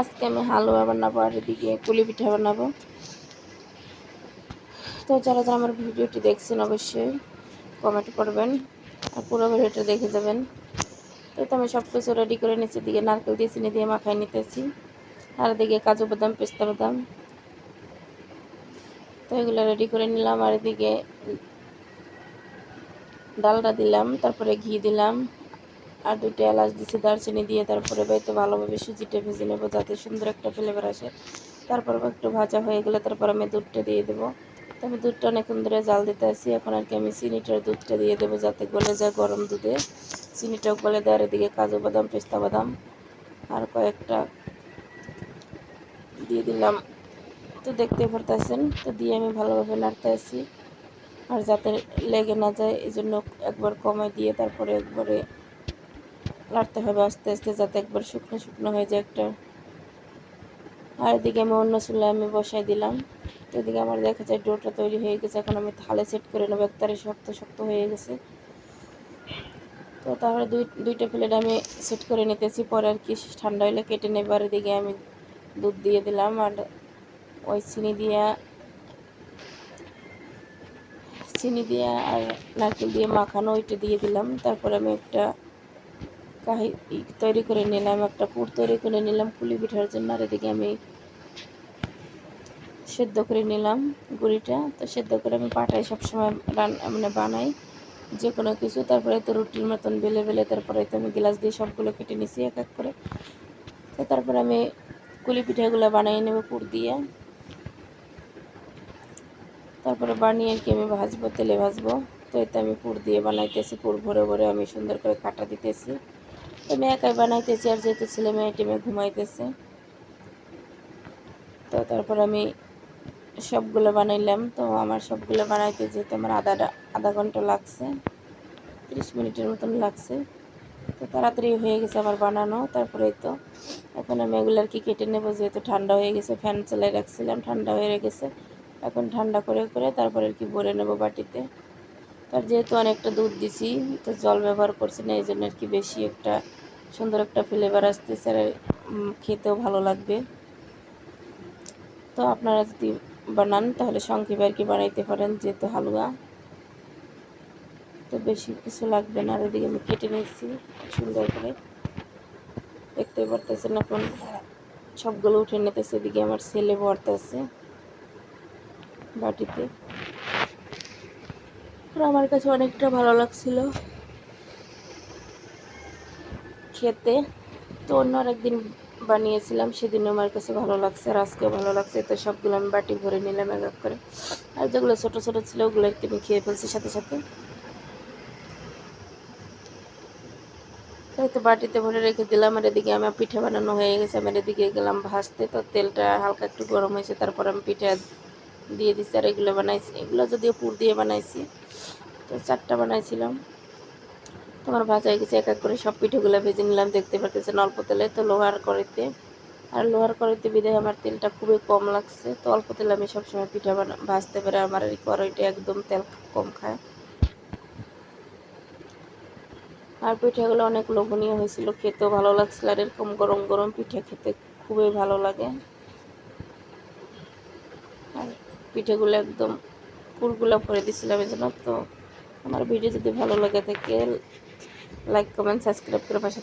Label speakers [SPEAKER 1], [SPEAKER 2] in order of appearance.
[SPEAKER 1] আজকে আমি হালুয়া বানাবো আর এদিকে পুলি পিঠা বানাবো। তো যারা যারা আমার ভিডিওটি দেখছেন অবশ্যই কমেন্ট করবেন আর পুরো ভিডিওটা দেখে যাবেন। তো আমি সব কিছু রেডি করে নিচ্ছি, দিকে নারকেল দিয়ে চিনি দিয়ে মাখাই নিতেছি, আর এদিকে কাজু বাদাম পেস্তা বাদাম, তো এগুলো রেডি করে নিলাম। আর এদিকে ডালটা দিলাম, তারপরে ঘি দিলাম, আর 2টা এলাচ দিচ্ছি দারচিনি দিয়ে। তারপরে তো ভালোভাবে সুজিটা ভেজে নেবো যাতে সুন্দর একটা ফ্লেভার আসে। তারপর একটু ভাজা হয়ে গেলে তারপর আমি দুধটা দিয়ে দেবো। তো আমি দুধটা অনেকক্ষণ ধরে জাল দিতে আসি, এখন আর কি আমি চিনিটার দুধটা দিয়ে দেবো যাতে গলে যায় গরম দুধে, চিনিটাও গলে দেয়। আর এদিকে কাজু বাদাম পেস্তা বাদাম আর কয়েকটা দিয়ে দিলাম, তো দেখতে পারতেছেন। তো দিয়ে আমি ভালোভাবে নাড়তে আসি, আর যাতে লেগে না যায় এই জন্য একবার কমাই দিয়ে তারপরে একবারে নাড়তে হবে আস্তে আস্তে, যাতে একবার শুকনো শুকনো হয়ে যায় একটা। আর এদিকে আমি অন্য চুলায় আমি বসাই দিলাম। তো এদিকে আমার দেখা যায় ডোটা তৈরি হয়ে গেছে, এখন আমি থালে সেট করে নেবো, একবারে শক্ত শক্ত হয়ে গেছে। তো তারপরে দুইটা প্লেট আমি সেট করে নিতেছি, পরে আর কি ঠান্ডা হলে কেটে নেব। আর এদিকে আমি দুধ দিয়ে দিলাম, আর ওই চিনি দিয়ে আর নারকেল দিয়ে মাখানো ওইটা দিয়ে দিলাম। তারপরে আমি একটা তৈরি করে নিলাম, একটা পুর তৈরি করে নিলাম পুলি পিঠার জন্য। আর এদিকে আমি সেদ্ধ করে নিলাম গুঁড়িটা। তো সেদ্ধ করে আমি পাটায় সবসময় বানাই যে কোনো কিছু। তারপরে তো রুটির মতন বেলে বেলে তারপরে তো আমি গ্লাস দিয়ে সবগুলো কেটে নিছি এক এক করে। তো তারপরে আমি কুলি পিঠাগুলো বানিয়ে নেব পুর দিয়ে। তারপরে বানিয়ে আর কি আমি ভাজবো, তেলে ভাজবো। তো এতে আমি পুর দিয়ে বানাইতেছি, পুর ভরে ভরে আমি সুন্দর করে কাটা দিতেছি। তো আমি একাই বানাইতেছি, আর যেহেতু ছেলে মেয়ে টেমে ঘুমাইতেছে, তো তারপর আমি সবগুলো বানাইলাম। তো আমার সবগুলো বানাইতে যেহেতু আমার আধা ঘন্টা লাগছে, 30 মিনিটের মতন লাগছে। তো তাড়াতাড়ি হয়ে গেছে আমার বানানো। তারপরে তো এখন আমি এগুলো আর কি কেটে নেবো, যেহেতু ঠান্ডা হয়ে গেছে, ফ্যান চালাই রাখছিলাম, ঠান্ডা হয়ে গেছে। এখন ঠান্ডা করে করে তারপরে আর কি ভরে নেবো বাটিতে। তার যেহেতু অনেকটা দুধ দিছি, তো জল ব্যবহার করছি না, এই জন্য আর কি বেশি একটা সুন্দর একটা ফ্লেভার আসতেছে, আর খেতেও ভালো লাগবে। তো আপনারা যদি বানান তাহলে সংক্ষেপে আর কি বানাইতে পারেন, যেহেতু হালুয়া তো বেশি কিছু লাগবে না। আর এদিকে আমি কেটে নিচ্ছি সুন্দর করে, দেখতে পারতেছেন। এখন সবগুলো উঠে নিতেছে, এদিকে আমার ছেলে ভরতেছে বাটিতে। আর আমার কাছে অনেকটা ভালো লাগছিল খেতে। তো অন্য আরেকদিন বানিয়েছিলাম, সেদিন আমার কাছে ভালো লাগছে, আর আজকেও ভালো লাগছে। তো সবগুলো আমি বাটি ভরে নিলাম এক এক করে, আর যেগুলো ছোটো ছোটো ছিল ওগুলো একটু আমি খেয়ে ফেলছি সাথে সাথে। তাই তো বাটিতে ভরে রেখে দিলাম। আর এদিকে আমার পিঠা বানানো হয়ে গেছে, আমার এদিকে গেলাম ভাজতে। তো তেলটা হালকা একটু গরম হয়েছে, তারপর আমি পিঠা দিয়ে দিচ্ছি। আর এগুলো বানাইছি, এগুলো যদিও পুর দিয়ে বানাইছি, তো 4টা বানাইছিলাম। তোমার ভাজা হয়ে গেছে, এক এক করে সব পিঠেগুলো ভেজে নিলাম, দেখতে পারতেছেন অল্প তেলে। তো লোহার কড়াইতে, আর লোহার কড়াইতে বিধায় আমার তেলটা খুবই কম লাগছে। তো অল্প তেলে আমি সবসময় পিঠা ভাজতে পারি, আমার এই কড়াইটা একদম তেল কম খায়। আর পিঠাগুলো অনেক লোভনীয় হয়েছিল, খেতেও ভালো লাগছিল। আর এরকম গরম গরম পিঠা খেতে খুবই ভালো লাগে। আর পিঠেগুলো একদম পুরগুলো ভরে দিয়েছিলাম এই জন্য। তো আমার ভিডিও যদি ভালো লাগে থাকে লাইক কমেন্ট সাবস্ক্রাইব করে পাশে